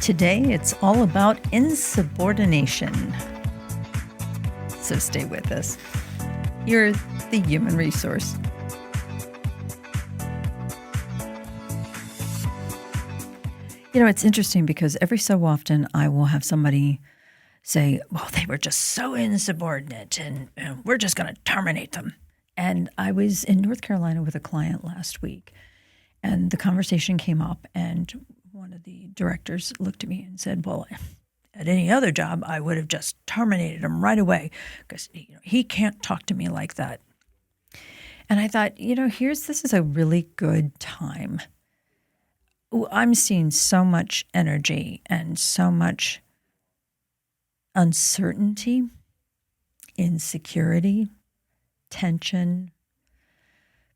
Today, it's all about insubordination. So stay with us. You're the human resource. You know, it's interesting because every so often I will have somebody say, well, they were just so insubordinate and we're just going to terminate them. And I was in North Carolina with a client last week, and the conversation came up, and one of the directors looked at me and said, well, at any other job, I would have just terminated him right away because he can't talk to me like that. And I thought, this is a really good time. I'm seeing so much energy and so much uncertainty, insecurity, tension.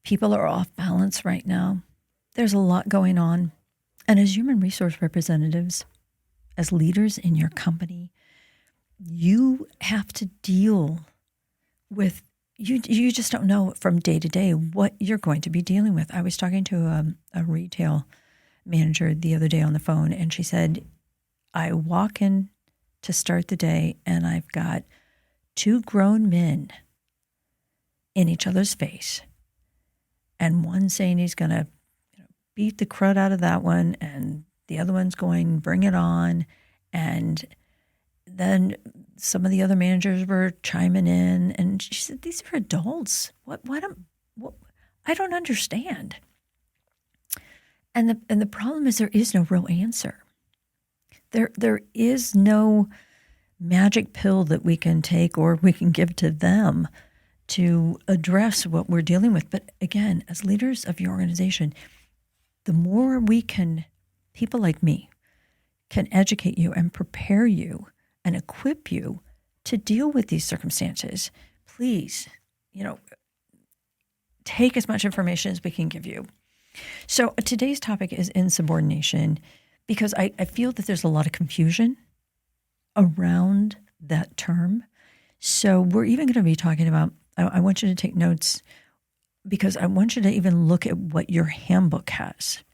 People are off balance right now. There's a lot going on. And as human resource representatives, as leaders in your company, you have to deal with, you just don't know from day to day what you're going to be dealing with. I was talking to a retail manager the other day on the phone, and she said, I walk in to start the day and I've got two grown men in each other's face, and one saying he's going to beat the crud out of that one, and the other one's going, bring it on. And then some of the other managers were chiming in, and she said, these are adults. I don't understand. And the problem is there is no real answer. There is no magic pill that we can take or we can give to them to address what we're dealing with. But again, as leaders of your organization, the more people like me can educate you and prepare you and equip you to deal with these circumstances, please, take as much information as we can give you. So today's topic is insubordination, because I feel that there's a lot of confusion around that term. So we're even going to be talking about, I want you to take notes, because I want you to even look at what your handbook has.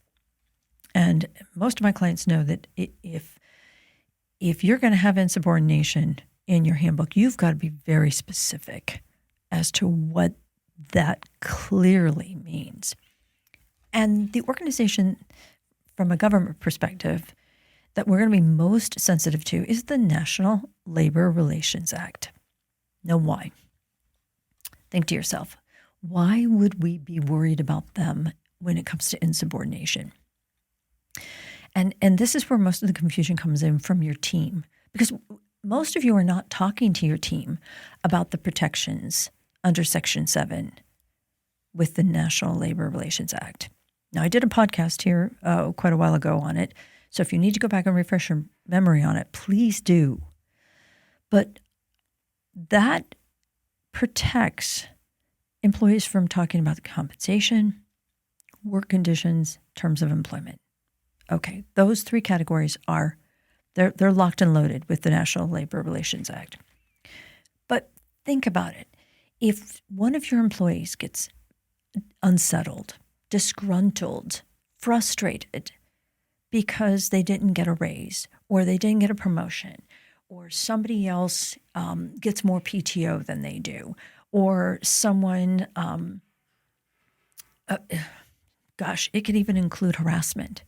And most of my clients know that if you're going to have insubordination in your handbook, you've got to be very specific as to what that clearly means. And the organization, from a government perspective, that we're going to be most sensitive to is the National Labor Relations Act. Now, why? Think to yourself, why would we be worried about them when it comes to insubordination? And this is where most of the confusion comes in from your team, because most of you are not talking to your team about the protections under Section 7 with the National Labor Relations Act. Now, I did a podcast here quite a while ago on it, so if you need to go back and refresh your memory on it, please do. But that protects employees from talking about the compensation, work conditions, terms of employment. Okay, those three categories they're locked and loaded with the National Labor Relations Act. But think about it. If one of your employees gets unsettled, disgruntled, frustrated because they didn't get a raise, or they didn't get a promotion, or somebody else gets more PTO than they do, or someone, it could even include harassment.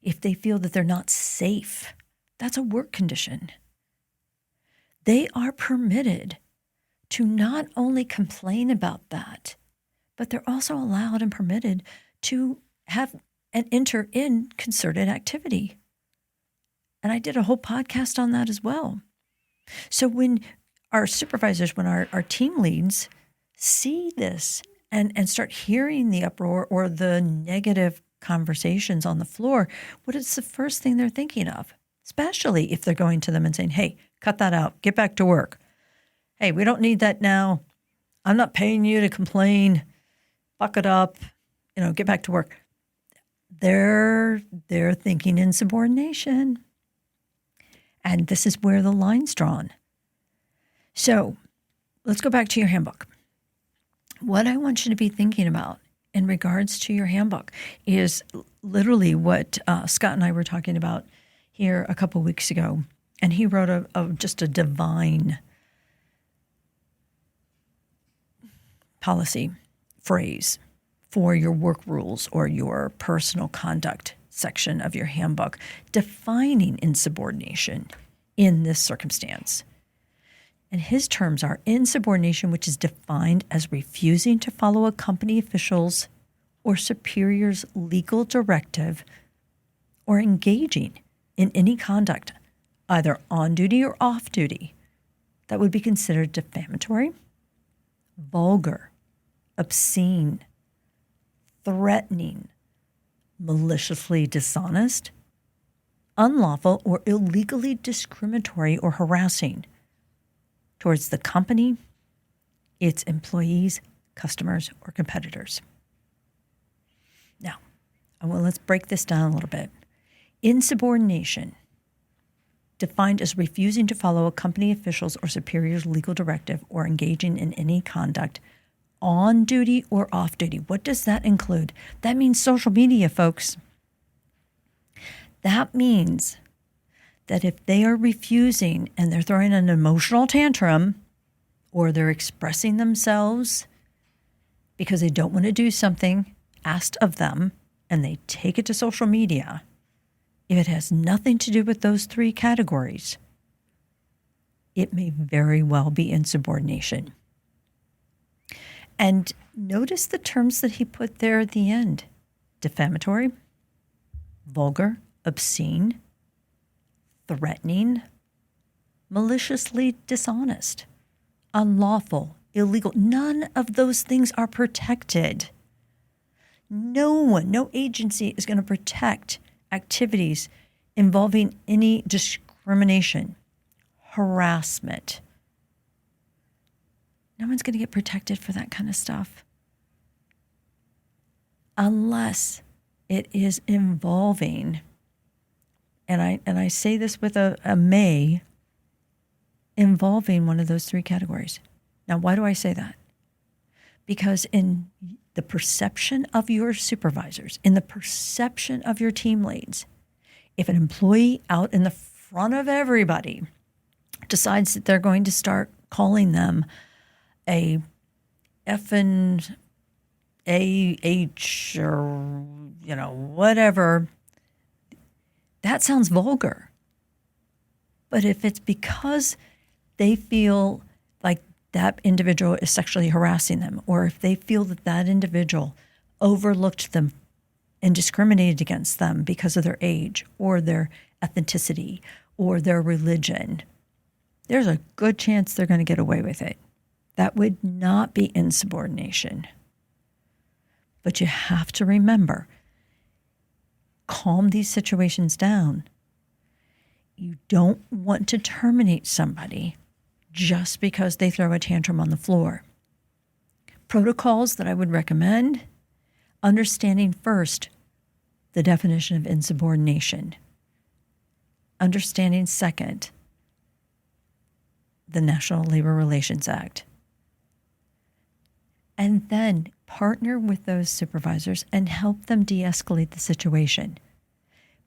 If they feel that they're not safe, that's a work condition. They are permitted to not only complain about that, but they're also allowed and permitted to have and enter in concerted activity. And I did a whole podcast on that as well. So when our supervisors, when our team leads see this and start hearing the uproar or the negative conversations on the floor, what is the first thing they're thinking of? Especially if they're going to them and saying, hey, cut that out, get back to work. Hey, we don't need that now. I'm not paying you to complain. Buck it up, get back to work. They're thinking insubordination. And this is where the line's drawn. So let's go back to your handbook. What I want you to be thinking about in regards to your handbook is literally what Scott and I were talking about here a couple weeks ago, and he wrote just a divine policy phrase for your work rules or your personal conduct section of your handbook, defining insubordination in this circumstance. And his terms are insubordination, which is defined as refusing to follow a company official's or superior's legal directive or engaging in any conduct, either on duty or off duty, that would be considered defamatory, vulgar, obscene, threatening, maliciously dishonest, unlawful, or illegally discriminatory or harassing towards the company, its employees, customers, or competitors. Now, let's break this down a little bit. Insubordination, defined as refusing to follow a company official's or superior's legal directive or engaging in any conduct on duty or off duty. What does that include? That means social media, folks. That means that if they are refusing and they're throwing an emotional tantrum or they're expressing themselves because they don't want to do something asked of them and they take it to social media, if it has nothing to do with those three categories, it may very well be insubordination. And notice the terms that he put there at the end: defamatory, vulgar, obscene, threatening, maliciously dishonest, unlawful, illegal. None of those things are protected. No agency is going to protect activities involving any discrimination, harassment. No one's going to get protected for that kind of stuff unless it is involving, and I say this with a may, involving one of those three categories. Now, why do I say that? Because in the perception of your supervisors, in the perception of your team leads, if an employee out in the front of everybody decides that they're going to start calling them a effing AH or, whatever, that sounds vulgar. But if it's because they feel like that individual is sexually harassing them, or if they feel that that individual overlooked them and discriminated against them because of their age or their ethnicity or their religion, there's a good chance they're going to get away with it. That would not be insubordination. But you have to remember, calm these situations down. You don't want to terminate somebody just because they throw a tantrum on the floor. Protocols that I would recommend: understanding first the definition of insubordination. Understanding second, the National Labor Relations Act. And then partner with those supervisors and help them de-escalate the situation.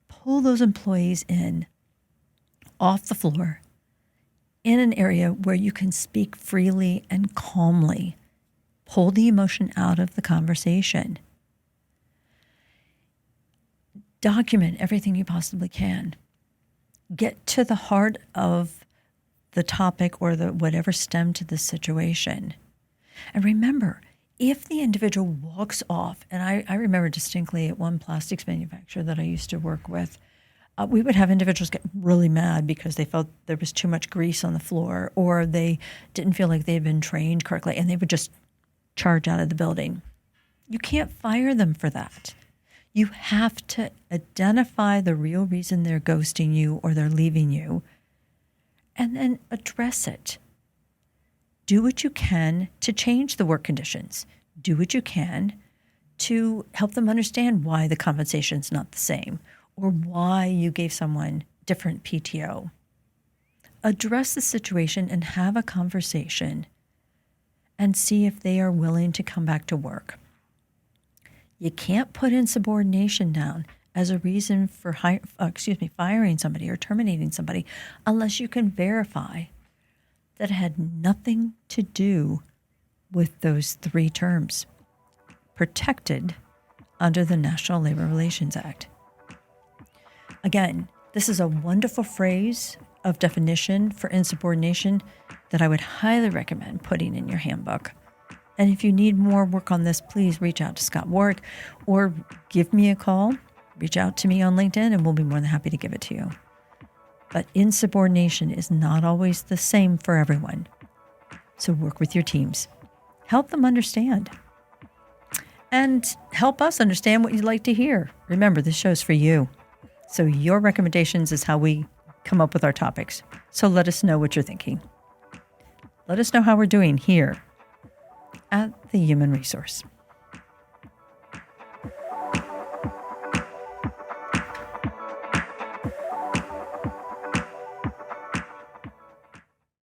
Pull those employees in, off the floor, in an area where you can speak freely and calmly. Pull the emotion out of the conversation. Document everything you possibly can. Get to the heart of the topic or the whatever stemmed to the situation. And remember, if the individual walks off, and I remember distinctly at one plastics manufacturer that I used to work with, we would have individuals get really mad because they felt there was too much grease on the floor, or they didn't feel like they had been trained correctly, and they would just charge out of the building. You can't fire them for that. You have to identify the real reason they're ghosting you or they're leaving you, and then address it. Do what you can to change the work conditions. Do what you can to help them understand why the compensation is not the same, or why you gave someone different PTO. Address the situation and have a conversation and see if they are willing to come back to work. You can't put insubordination down as a reason for firing somebody or terminating somebody unless you can verify that it had nothing to do with those three terms protected under the National Labor Relations Act. Again, this is a wonderful phrase of definition for insubordination that I would highly recommend putting in your handbook. And if you need more work on this, please reach out to Scott Warwick or give me a call. Reach out to me on LinkedIn and we'll be more than happy to give it to you. But insubordination is not always the same for everyone. So work with your teams. Help them understand. And help us understand what you'd like to hear. Remember, this show's for you. So your recommendations is how we come up with our topics. So let us know what you're thinking. Let us know how we're doing here at the Human Resource.